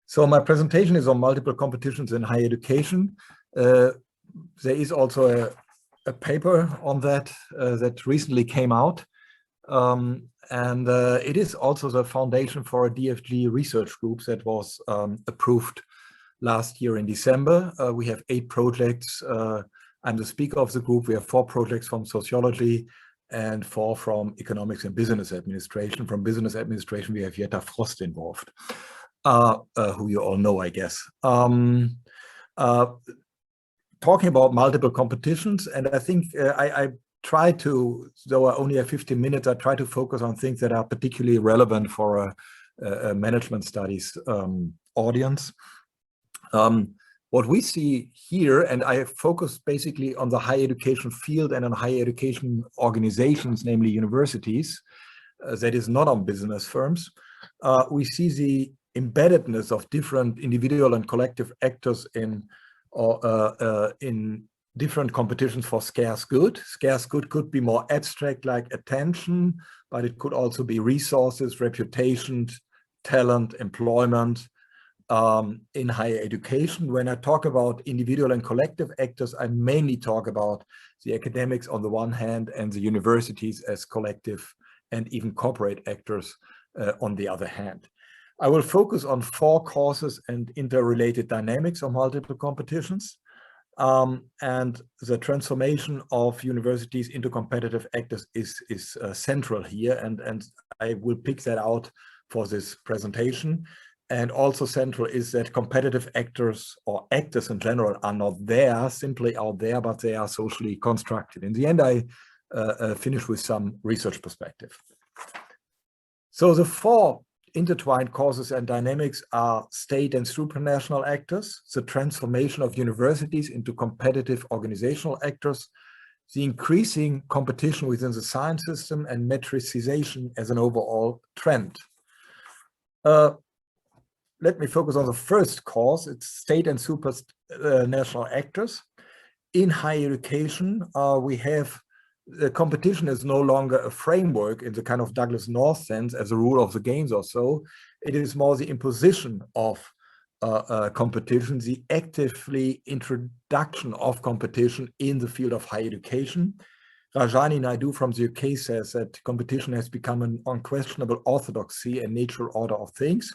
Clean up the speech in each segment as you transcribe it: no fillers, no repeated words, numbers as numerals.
So my presentation is on multiple competitions in higher education. There is also a paper on that that recently came out. It is also the foundation for a DFG research group that was approved last year in December. We have 8 projects. I'm the speaker of the group. We have 4 projects from sociology and 4 from economics and business administration. From business administration, we have Jetta Frost involved, who you all know, I guess. Talking about multiple competitions, and I think I try to, though I only have 15 minutes, I try to focus on things that are particularly relevant for a management studies audience. What we see here, and I focus basically on the higher education field and on higher education organizations, namely universities, that is not on business firms. We see the embeddedness of different individual and collective actors in different competitions for scarce good. Scarce good could be more abstract, like attention, but it could also be resources, reputation, talent, employment in higher education. When I talk about individual and collective actors, I mainly talk about the academics on the one hand and the universities as collective and even corporate actors on the other hand. I will focus on 4 causes and interrelated dynamics of multiple competitions. And the transformation of universities into competitive actors is central here, and I will pick that out for this presentation. And also central is that competitive actors or actors in general are not there, simply out there, but they are socially constructed. In the end, I finish with some research perspective. So the 4 intertwined causes and dynamics are state and supranational actors, the transformation of universities into competitive organizational actors, the increasing competition within the science system, and metricization as an overall trend. Let me focus on the first cause. It's state and supranational actors. In higher education, we have the competition is no longer a framework in the kind of Douglas North sense as a rule of the games or so. It is more the imposition of competition, the actively introduction of competition in the field of higher education. Rajani Naidu from the UK says that competition has become an unquestionable orthodoxy and natural order of things.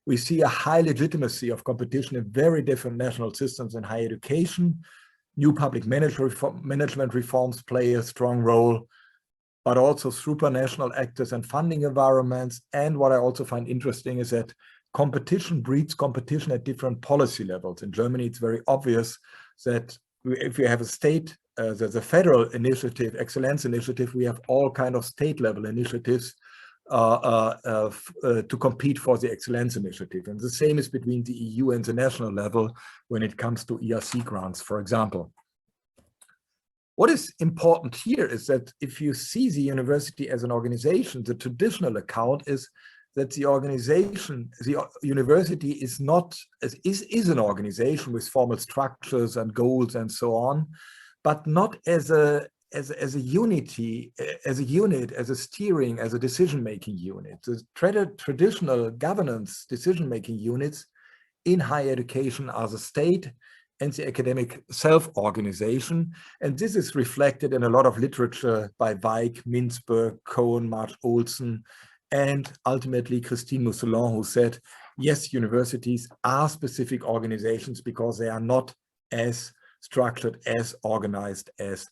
We see a high legitimacy of competition in very different national systems in higher education. New public management reforms play a strong role, but also supranational actors and funding environments. And what I also find interesting is that competition breeds competition at different policy levels. In Germany, it's very obvious that if we have a state, the federal initiative, excellence initiative, we have all kind of state level initiatives to compete for the excellence initiative. And the same is between the EU and the national level when it comes to ERC grants, for example. What is important here is that if you see the university as an organization, the traditional account is that the organization, the university is not, is an organization with formal structures and goals and so on, but not as a unity, as a unit, as a steering, as a decision-making unit. The traditional governance decision-making units in higher education are the state and the academic self-organization. And this is reflected in a lot of literature by Weik, Mintzberg, Cohen, March Olson, and ultimately Christine Mousselon, who said, yes, universities are specific organizations because they are not as structured, as organized as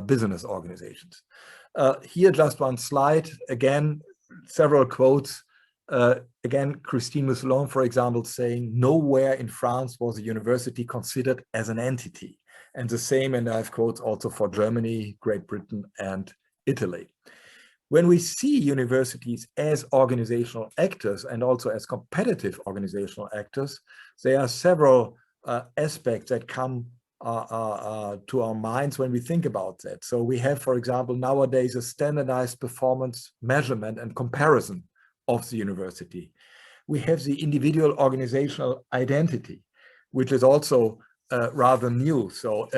business organizations. Here, just one slide. Again, several quotes. Again, Christine Mousselon, for example, saying, nowhere in France was a university considered as an entity. And the same, and I have quotes also for Germany, Great Britain, and Italy. When we see universities as organizational actors and also as competitive organizational actors, there are several aspects that come to our minds when we think about that. So we have, for example, nowadays a standardized performance measurement and comparison of the university. We have the individual organizational identity, which is also rather new. So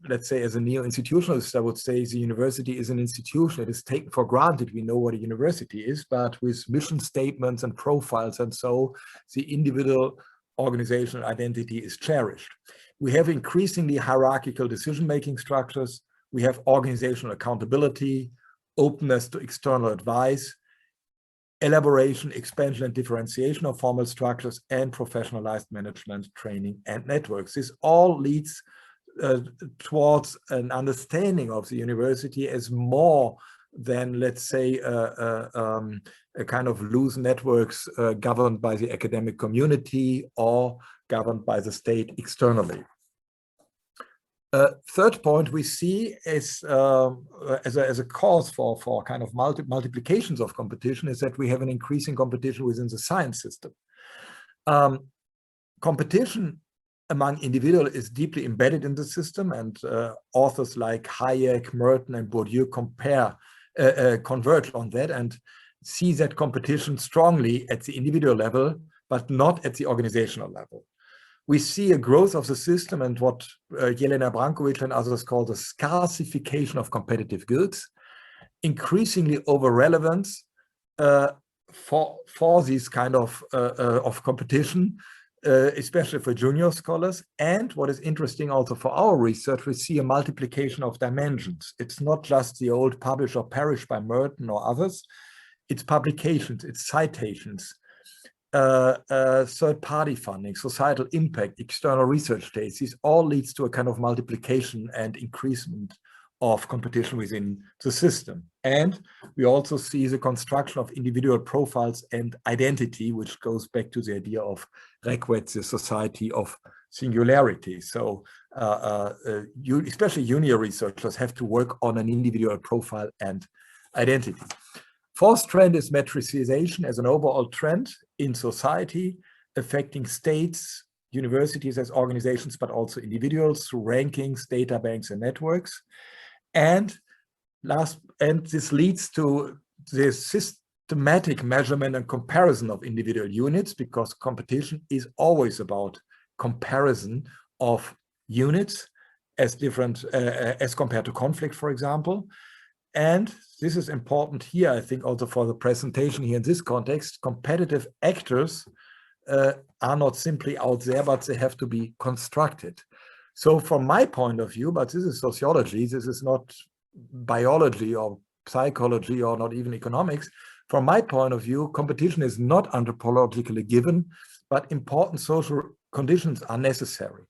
let's say as a neo-institutionalist, I would say the university is an institution. It is taken for granted. We know what a university is, but with mission statements and profiles and so the individual organizational identity is cherished. We have increasingly hierarchical decision-making structures. We have organizational accountability, openness to external advice, elaboration, expansion, and differentiation of formal structures, and professionalized management, training, and networks. This all leads towards an understanding of the university as more than, let's say, a kind of loose networks governed by the academic community or governed by the state externally. Third point we see is as a cause for kind of multiplications of competition is that we have an increasing competition within the science system. Competition among individuals is deeply embedded in the system, and authors like Hayek, Merton, and Bourdieu converge on that and see that competition strongly at the individual level, but not at the organizational level. We see a growth of the system and what Jelena Brankovic and others call the scarcification of competitive goods, increasingly over relevance for these kind of competition, especially for junior scholars. And what is interesting also for our research, we see a multiplication of dimensions. It's not just the old publish or perish by Merton or others, it's publications, it's citations, third-party funding, societal impact, external research days. This all leads to a kind of multiplication and increasement of competition within the system. And we also see the construction of individual profiles and identity, which goes back to the idea of Requet, the society of singularity. So especially junior researchers have to work on an individual profile and identity. Fourth trend is metricization as an overall trend in society, affecting states, universities as organizations, but also individuals through rankings, data banks, and networks. And this leads to the systematic measurement and comparison of individual units, because competition is always about comparison of units as different as compared to conflict, for example. And this is important here, I think, also for the presentation here in this context. Competitive actors are not simply out there, but they have to be constructed. So from my point of view, but this is sociology, this is not biology or psychology or not even economics. From my point of view, competition is not anthropologically given, but important social conditions are necessary.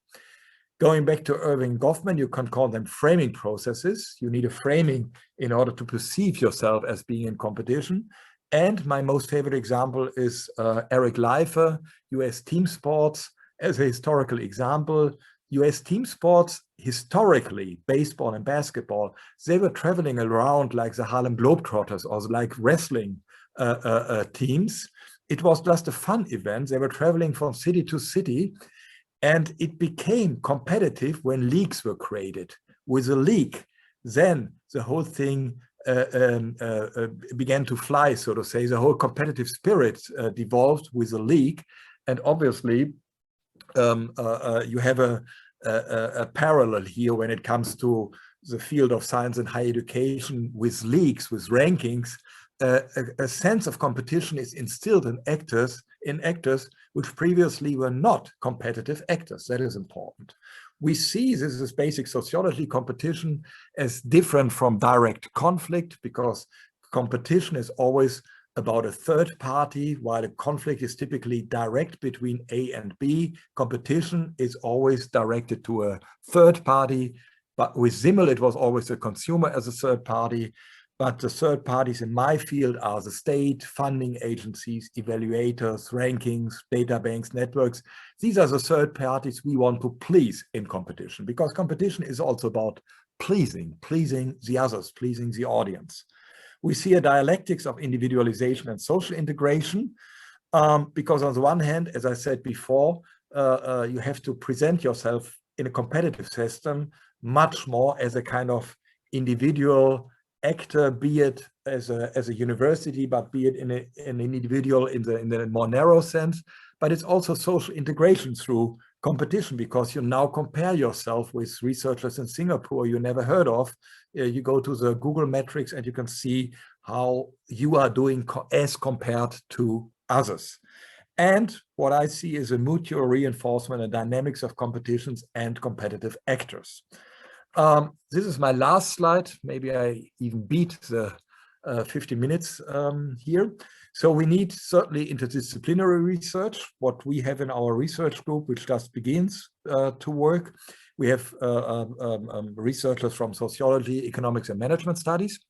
Going back to Irving Goffman, you can call them framing processes. You need a framing in order to perceive yourself as being in competition. And my most favorite example is Eric Leifer, US team sports, as a historical example. US team sports, historically, baseball and basketball, they were traveling around like the Harlem Globetrotters or like wrestling teams. It was just a fun event. They were traveling from city to city. And it became competitive when leagues were created. With a league, then the whole thing began to fly, so to say. The whole competitive spirit devolved with a league. And obviously, you have a parallel here when it comes to the field of science and higher education with leagues, with rankings. A sense of competition is instilled in actors which previously were not competitive actors. That is important. We see this is basic sociology, competition as different from direct conflict, because competition is always about a third party, while a conflict is typically direct between A and B. Competition is always directed to a third party, but with Simmel, it was always the consumer as a third party. But the third parties in my field are the state, funding agencies, evaluators, rankings, data banks, networks. These are the third parties we want to please in competition, because competition is also about pleasing the others, pleasing the audience. We see a dialectics of individualization and social integration, because on the one hand, as I said before, you have to present yourself in a competitive system much more as a kind of individual actor, be it as a university, but be it in an individual in the more narrow sense. But it's also social integration through competition, because you now compare yourself with researchers in Singapore you never heard of. You go to the Google metrics and you can see how you are doing as compared to others. And what I see is a mutual reinforcement and dynamics of competitions and competitive actors. This is my last slide. Maybe I even beat the 50 minutes here. So we need certainly interdisciplinary research, what we have in our research group, which just begins to work. We have researchers from sociology, economics, and management studies.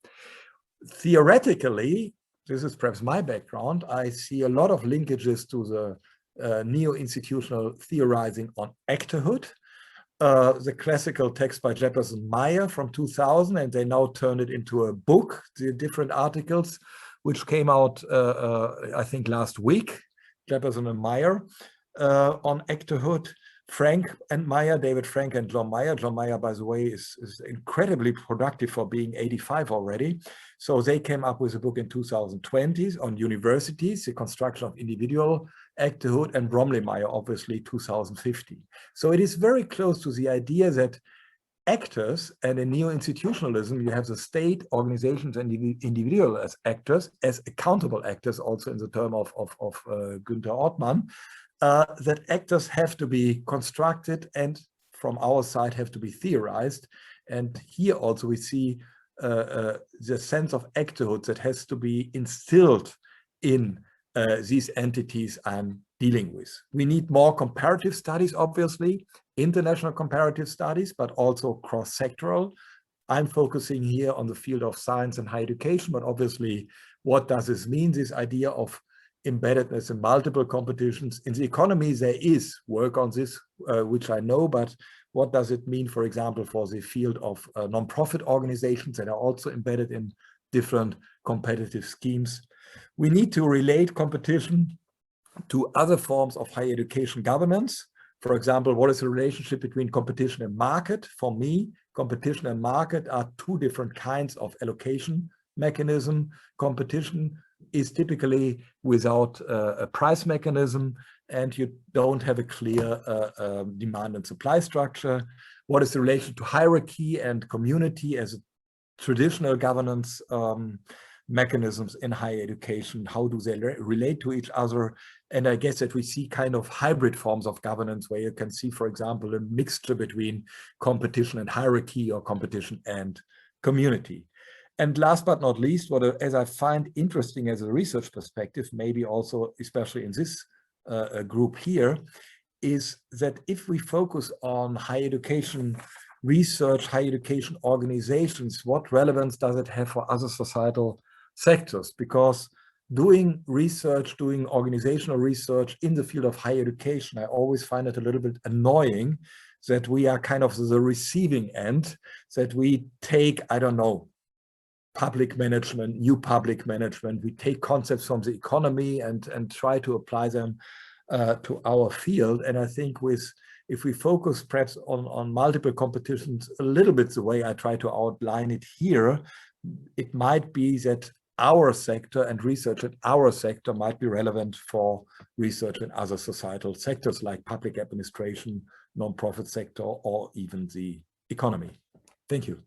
Theoretically, this is perhaps my background, I see a lot of linkages to the neo-institutional theorizing on actorhood. The classical text by Jefferson Meyer from 2000, and they now turned it into a book, the different articles, which came out, I think, last week, Jefferson and Meyer, on actorhood. Frank and Meyer, David Frank and John Meyer. John Meyer, by the way, is incredibly productive for being 85 already. So they came up with a book in 2020 on universities, the construction of individual actorhood, and Bromley-Meyer, obviously, 2050. So it is very close to the idea that actors, and in neo-institutionalism, you have the state, organizations, and individual as actors, as accountable actors, also in the term of Günther Ortmann, that actors have to be constructed and from our side have to be theorized. And here also we see the sense of actorhood that has to be instilled in these entities I'm dealing with. We need more comparative studies, obviously, international comparative studies, but also cross-sectoral. I'm focusing here on the field of science and higher education, but obviously, what does this mean, this idea of embeddedness in multiple competitions? In the economy, there is work on this, which I know, but what does it mean, for example, for the field of non-profit organizations that are also embedded in different competitive schemes? We need to relate competition to other forms of higher education governance. For example, what is the relationship between competition and market? For me, competition and market are two different kinds of allocation mechanism. Competition is typically without a price mechanism, and you don't have a clear demand and supply structure. What is the relation to hierarchy and community as traditional governance mechanisms in higher education? How do they relate to each other? And I guess that we see kind of hybrid forms of governance where you can see, for example, a mixture between competition and hierarchy or competition and community. And last but not least, what as I find interesting as a research perspective, maybe also especially in this group here, is that if we focus on higher education research, higher education organizations, what relevance does it have for other societal sectors? Because doing research, doing organizational research in the field of higher education, I always find it a little bit annoying that we are kind of the receiving end, that we take, I don't know, public management, new public management. We take concepts from the economy and try to apply them to our field. And I think if we focus perhaps on multiple competitions a little bit the way I try to outline it here, it might be that our sector and research in our sector might be relevant for research in other societal sectors like public administration, non-profit sector, or even the economy. Thank you.